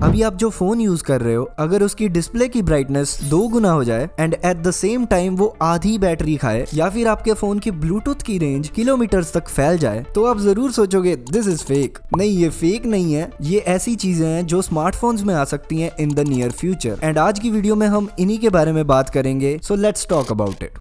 अभी आप जो फोन यूज कर रहे हो, अगर उसकी डिस्प्ले की ब्राइटनेस 2 गुना हो जाए and at the same time वो आधी बैटरी खाए, या फिर आपके फोन की ब्लूटूथ की रेंज किलोमीटर्स तक फैल जाए, तो आप जरूर सोचोगे दिस इज फेक। नहीं, ये फेक नहीं है, ये ऐसी चीजें हैं जो स्मार्टफोन्स में आ सकती हैं in the near future. And आज की वीडियो में हम इन्हीं के बारे में बात करेंगे, so let's talk about it.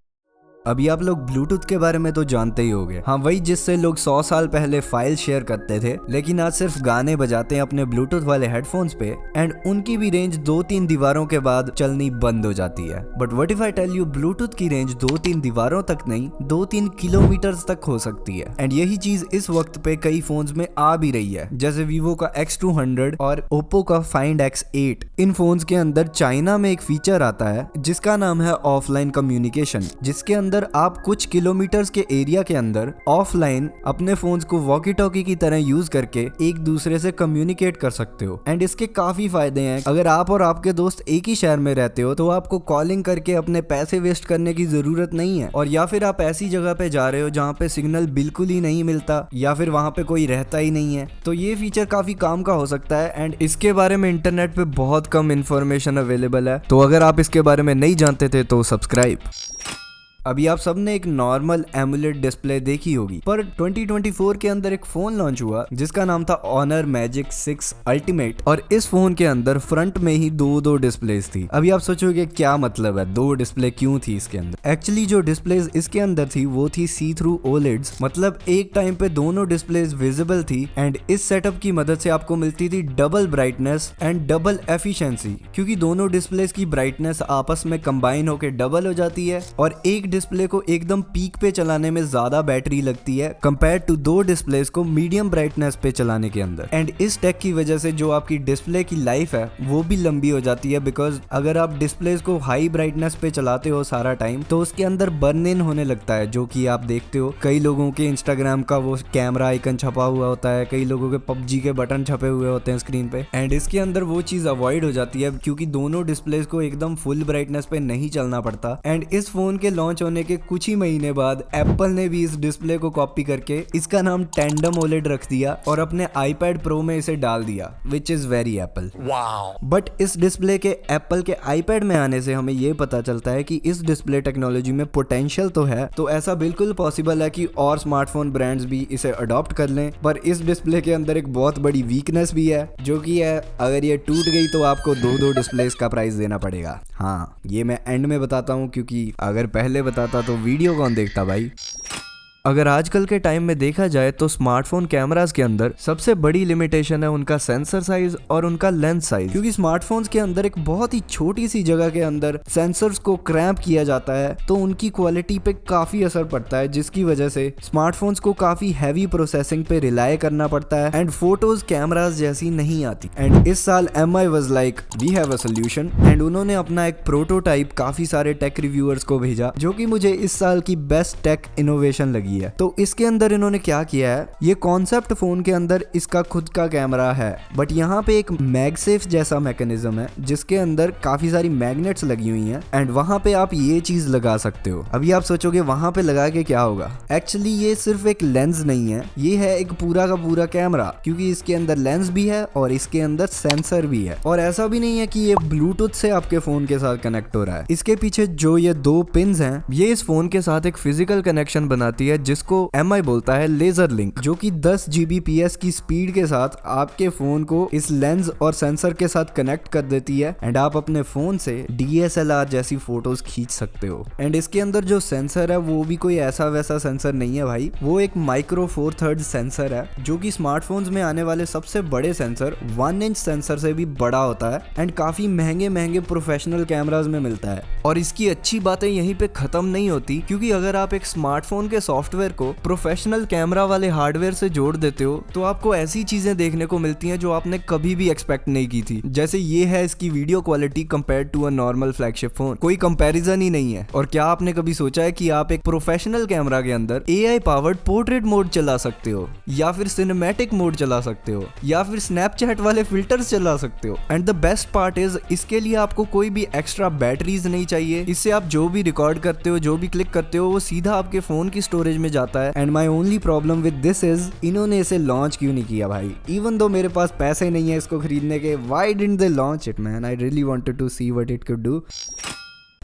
अभी आप लोग ब्लूटूथ के बारे में तो जानते ही होंगे, हाँ वही जिससे लोग 100 साल पहले फाइल शेयर करते थे, लेकिन आज सिर्फ गाने बजाते हैं अपने ब्लूटूथ वाले हेडफोन्स पे एंड उनकी भी रेंज 2-3 दीवारों के बाद चलनी बंद हो जाती है। But what if I tell you, Bluetooth की रेंज 2-3 दीवारों तक नहीं, 2-3 किलोमीटर तक हो सकती है। एंड यही चीज इस वक्त पे कई फोन्स में आ भी रही है, जैसे वीवो का X200 और ओप्पो का Find X8। इन फोन्स के अंदर चाइना में एक फीचर आता है जिसका नाम है ऑफलाइन कम्युनिकेशन, जिसके अंदर आप कुछ किलोमीटर्स के एरिया के अंदर ऑफलाइन अपने फोन्स को वॉकी टॉकी की तरह यूज करके एक दूसरे से कम्युनिकेट कर सकते हो। एंड इसके काफी फायदे हैं। अगर आप और आपके दोस्त एक ही शहर में रहते हो तो आपको कॉलिंग करके अपने पैसे वेस्ट करने की जरूरत नहीं है, और या फिर आप ऐसी जगह पे जा रहे हो जहाँ पे सिग्नल बिल्कुल ही नहीं मिलता या फिर वहाँ पे कोई रहता ही नहीं है, तो ये फीचर काफी काम का हो सकता है। एंड इसके बारे में इंटरनेट पे बहुत कम इंफॉर्मेशन अवेलेबल है, तो अगर आप इसके बारे में नहीं जानते थे तो सब्सक्राइब। अभी आप सबने एक नॉर्मल एमुलेट डिस्प्ले देखी होगी, पर 2024 के अंदर एक फोन लॉन्च हुआ जिसका नाम था Honor Magic 6 Ultimate, और इस फोन के अंदर फ्रंट में ही दो डिस्प्लेस थी। अभी आप सोचोगे क्या मतलब है, 2 डिस्प्ले क्यों थी इसके अंदर? एक्चुअली जो डिस्प्लेस इसके अंदर थी वो थी सी थ्रू ओलेड्स, मतलब एक टाइम पे दोनों डिस्प्लेस विजिबल थी। एंड इस सेटअप की मदद से आपको मिलती थी double brightness and double efficiency, क्योंकि दोनों डिस्प्लेस की ब्राइटनेस आपस में कंबाइन होकर डबल हो जाती है, और एक डिस्प्ले को एकदम पीक पे चलाने में ज्यादा बैटरी लगती है कंपेयर टू 2 डिस्प्लेस को मीडियम ब्राइटनेस पे चलाने के अंदर। एंड इस टेक की वजह से जो आपकी डिस्प्ले की लाइफ है वो भी लंबी हो जाती है, बिकॉज अगर आप डिस्प्लेस को हाई ब्राइटनेस पे चलाते हो सारा टाइम तो उसके अंदर बर्न इन होने लगता है, जो कि आप देखते हो कई लोगों के इंस्टाग्राम का वो कैमरा आइकन छपा हुआ होता है, कई लोगों के PUBG के बटन छपे हुए होते हैं स्क्रीन पे। एंड इसके अंदर वो चीज अवॉइड हो जाती है क्योंकि दोनों डिस्प्लेस को एकदम फुल ब्राइटनेस पे नहीं चलना पड़ता। एंड इस फोन के लॉन्च होने के कुछ ही महीने बाद एप्पल ने भी इस डिस्प्ले को कॉपी करके इसका नाम टेंडम ओलेड रख दिया और अपने iPad Pro में इसे डाल दिया, which is very Apple. But इस डिस्प्ले के एप्पल के iPad में आने से हमें ये पता चलता है कि इस डिस्प्ले टेक्नोलॉजी में पोटेंशियल तो है, तो ऐसा बिल्कुल पॉसिबल है कि और स्मार्टफोन ब्रांड्स भी इसे अडॉप्ट कर लें। पर इस डिस्प्ले के अंदर एक बहुत बड़ी वीकनेस भी है, जो कि है अगर ये टूट गई तो आपको 2 डिस्प्लेस का प्राइस देना पड़ेगा। हाँ, ये मैं एंड में बताता हूँ, क्योंकि अगर पहले बताता तो वीडियो कौन देखता भाई। अगर आजकल के टाइम में देखा जाए तो स्मार्टफोन कैमरास के अंदर सबसे बड़ी लिमिटेशन है उनका सेंसर साइज और उनका लेंस साइज, क्योंकि स्मार्टफोन्स के अंदर एक बहुत ही छोटी सी जगह के अंदर सेंसर्स को क्रैम्प किया जाता है, तो उनकी क्वालिटी पे काफी असर पड़ता है, जिसकी वजह से स्मार्टफोन्स को काफी हैवी प्रोसेसिंग पे रिलाय करना पड़ता है एंड फोटोज कैमरास जैसी नहीं आती। एंड इस साल MI was like we have a solution, and उन्होंने अपना एक प्रोटोटाइप काफी सारे टेक रिव्यूअर्स को भेजा, जो कि मुझे इस साल की बेस्ट टेक इनोवेशन लगी है। तो इसके अंदर इन्होंने क्या किया है, ये कॉन्सेप्ट फोन के अंदर इसका खुद का कैमरा है, बट यहाँ पे एक मैगसेफ जैसा मैकेनिज्म है जिसके अंदर काफी सारी मैग्नेट्स लगी हुई हैं एंड वहां पे आप ये चीज लगा सकते हो। अभी आप सोचोगे वहां पे लगा के क्या होगा, एक्चुअली ये सिर्फ एक लेंस नहीं है, ये है एक पूरा का पूरा कैमरा, क्योंकि इसके अंदर लेंस भी है और इसके अंदर सेंसर भी है। और ऐसा भी नहीं है कि ये ब्लूटूथ से आपके फोन के साथ कनेक्ट हो रहा है, इसके पीछे जो ये 2 पिन्स हैं ये इस फोन के साथ एक फिजिकल कनेक्शन बनाती है, जिसको MI बोलता है लेजर लिंक, जो कि 10 Gbps की स्पीड के साथ आपके फोन को इस लेंस और सेंसर के साथ कनेक्ट कर देती है एंड आप अपने फोन से DSLR जैसी फोटोज खींच सकते हो। एंड इसके अंदर जो सेंसर है वो भी कोई ऐसा वैसा सेंसर नहीं है भाई, वो एक माइक्रो 4/3 सेंसर है, जो कि स्मार्टफोन्स में आने वाले सबसे बड़े सेंसर 1 इंच सेंसर से भी बड़ा होता है एंड काफी महंगे प्रोफेशनल कैमराज में मिलता है। और इसकी अच्छी बातें यहीं पे खत्म नहीं होती, क्योंकि अगर आप एक स्मार्टफोन के सॉफ्टवेयर को प्रोफेशनल कैमरा वाले हार्डवेयर से जोड़ देते हो तो आपको ऐसी चीजें देखने को मिलती हैं जो आपने कभी भी एक्सपेक्ट नहीं की थी। जैसे ये है इसकी video quality compared to a normal flagship phone, कोई कंपैरिजन ही नहीं है। और क्या आपने कभी सोचा है कि आप एक प्रोफेशनल कैमरा के अंदर AI पावर्ड पोर्ट्रेट मोड चला सकते हो, या फिर सिनेमैटिक मोड चला सकते हो, या फिर स्नैपचैट वाले फिल्टर्स चला सकते हो। And the best part is इसके लिए आपको कोई भी एक्स्ट्रा बैटरीज नहीं चाहिए। इससे आप जो भी रिकॉर्ड करते हो, जो भी क्लिक करते हो, वो सीधा आपके फोन की स्टोरेज में जाता है। And my only problem with this is इन्होंने इसे लॉन्च क्यों नहीं किया भाई? इवन दो मेरे पास पैसे नहीं है इसको खरीदने के, why didn't they launch it man? I really wanted to see what it could do.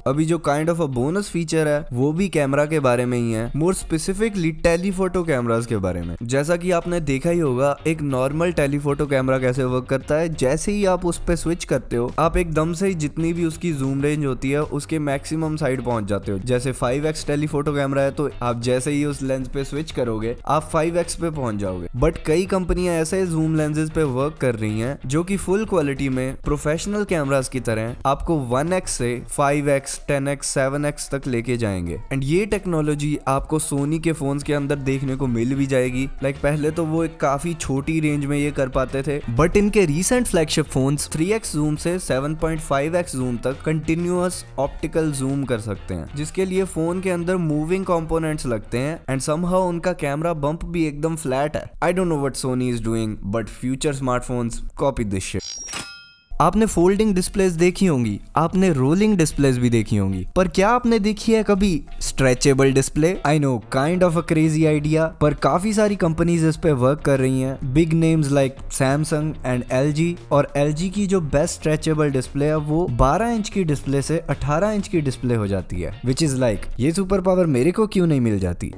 अभी जो kind of a bonus feature है वो भी कैमरा के बारे में ही है, मोर स्पेसिफिकली टेलीफोटो कैमरास के बारे में। जैसा कि आपने देखा ही होगा एक नॉर्मल टेलीफोटो कैमरा कैसे वर्क करता है। जैसे ही आप उस पे स्विच करते हो, आप एकदम से जितनी भी उसकी जूम रेंज होती है उसके मैक्सिमम साइड पहुंच जाते हो। जैसे 5x टेलीफोटो कैमरा है तो आप जैसे ही उस लेंस पे स्विच करोगे आप 5x पे पहुंच जाओगे। बट कई कंपनियां ऐसे जूम लेंसेज पे वर्क कर रही हैं जो कि फुल क्वालिटी में प्रोफेशनल कैमरास की तरह आपको 1x से 5x 10x 7x तक लेके जाएंगे। एंड ये टेक्नोलॉजी आपको सोनी के फोन्स के अंदर देखने को मिल भी जाएगी। पहले तो वो एक काफी छोटी रेंज में ये कर पाते थे, बट इनके recent flagship phones 3x zoom से 7.5x जूम तक कंटिन्यूअस ऑप्टिकल जूम कर सकते हैं, जिसके लिए फोन के अंदर मूविंग कंपोनेंट्स लगते हैं एंड समहाउ उनका कैमरा बम्प भी एकदम फ्लैट है। I don't know what Soni is doing but future smartphones copy this shit. आपने फोल्डिंग डिस्प्लेस देखी होंगी, आपने रोलिंग डिस्प्लेस भी देखी होंगी, पर क्या आपने देखी है कभी stretchable display? I know kind of a crazy idea, पर काफी सारी कंपनीज इस पे वर्क कर रही हैं। Big names like Samsung and LG, और एलजी की जो बेस्ट स्ट्रेचेबल डिस्प्ले है वो 12 इंच की डिस्प्ले से 18 इंच की डिस्प्ले हो जाती है, विच इज लाइक ये सुपर पावर मेरे को क्यों नहीं मिल जाती?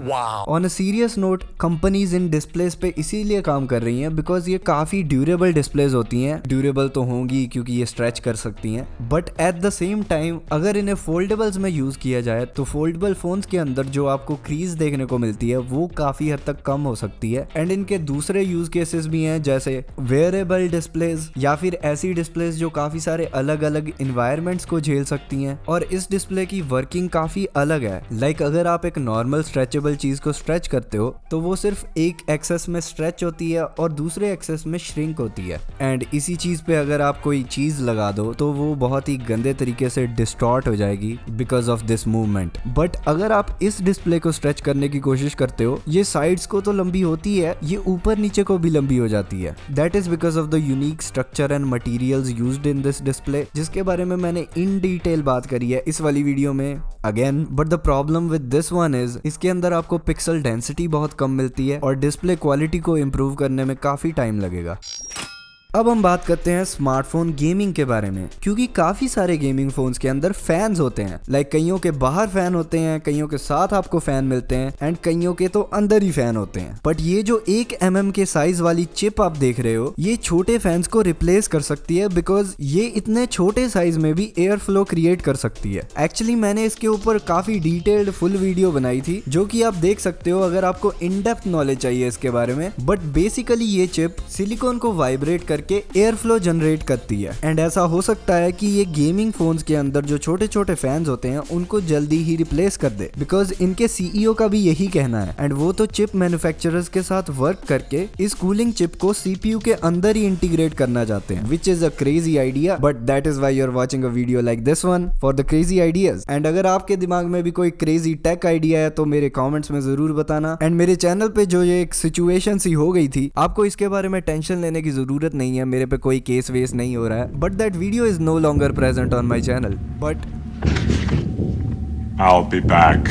On a serious note, companies in displace पे इसीलिए काम कर रही हैं बिकॉज ये काफी ड्यूरेबल डिस्प्लेस होती हैं। ड्यूरेबल तो होंगी क्योंकि ये स्ट्रेच कर सकती हैं, but at the same time अगर इन्हें फोल्डेबल्स में यूज किया जाए तो फोल्डेबल फोन्स के अंदर जो आपको क्रीज देखने को मिलती है वो काफी हद तक कम हो सकती है। एंड इनके दूसरे यूज केसेस भी हैं, जैसे वेयरेबल डिस्प्लेज या फिर ऐसी डिस्प्लेज जो काफी सारे अलग अलग इन्वायरमेंट्स को झेल सकती हैं। और इस डिस्प्ले की वर्किंग काफी अलग है। लाइक अगर आप एक नॉर्मल स्ट्रेचेबल चीज को स्ट्रेच करते हो तो वो सिर्फ एक एक्सेस में स्ट्रेच होती है और दूसरे एक्सेस में श्रिंक होती है। एंड इसी चीज पे अगर आप कोई चीज लगा दो तो वो बहुत ही गंदे तरीके से डिस्टॉर्ट हो जाएगी because of this movement. But अगर आप इस डिस्प्ले को स्ट्रेच करने की कोशिश करते हो, ये साइड्स को तो लंबी होती है, ये ऊपर नीचे को भी लंबी हो जाती है। That is because of the unique structure and materials used in this display, जिसके बारे में मैंने इन डिटेल बात करी है इस वाली वीडियो में again. But the problem with this one is इसके अंदर आपको पिक्सल डेंसिटी बहुत कम मिलती है और डिस्प्ले क्वालिटी को इम्प्रूव करने में काफी टाइम लगेगा। अब हम बात करते हैं स्मार्टफोन गेमिंग के बारे में, क्योंकि काफी सारे गेमिंग फोन्स के अंदर फैंस होते हैं। लाइक कईयों के बाहर फैन होते हैं, कईयों के साथ आपको फैन मिलते हैं एंड कईयों के तो अंदर ही फैन होते हैं। बट ये जो 1 mm के साइज वाली चिप आप देख रहे हो, ये छोटे फैंस को रिप्लेस कर सकती है बिकॉज ये इतने छोटे साइज में भी एयर फ्लो क्रिएट कर सकती है। एक्चुअली मैंने इसके ऊपर काफी डिटेल्ड फुल वीडियो बनाई थी जो कि आप देख सकते हो अगर आपको इन डेप्थ नॉलेज चाहिए इसके बारे में। बट बेसिकली ये चिप सिलिकॉन को वाइब्रेट करके एयर फ्लो जनरेट करती है एंड ऐसा हो सकता है कि ये गेमिंग फोन्स के अंदर जो छोटे छोटे फैंस होते हैं उनको जल्दी ही रिप्लेस कर दे, बिकॉज इनके सीईओ का भी यही कहना है। एंड वो तो चिप मैन्युफैक्चरर्स के साथ वर्क करके इस कूलिंग चिप को सीपीयू के अंदर ही इंटीग्रेट करना चाहते हैं, which is a crazy idea. But that is why you are watching a video like this one for the crazy ideas. And अगर आपके दिमाग में भी कोई क्रेजी टेक आइडिया है तो मेरे कॉमेंट्स में जरूर बताना। एंड मेरे चैनल पे जो ये एक सिचुएशन सी हो गई थी, आपको इसके बारे में टेंशन लेने की जरूरत नहीं है, मेरे पे कोई केस वेस नहीं हो रहा है। But that video is no longer present on my channel, but I'll be back.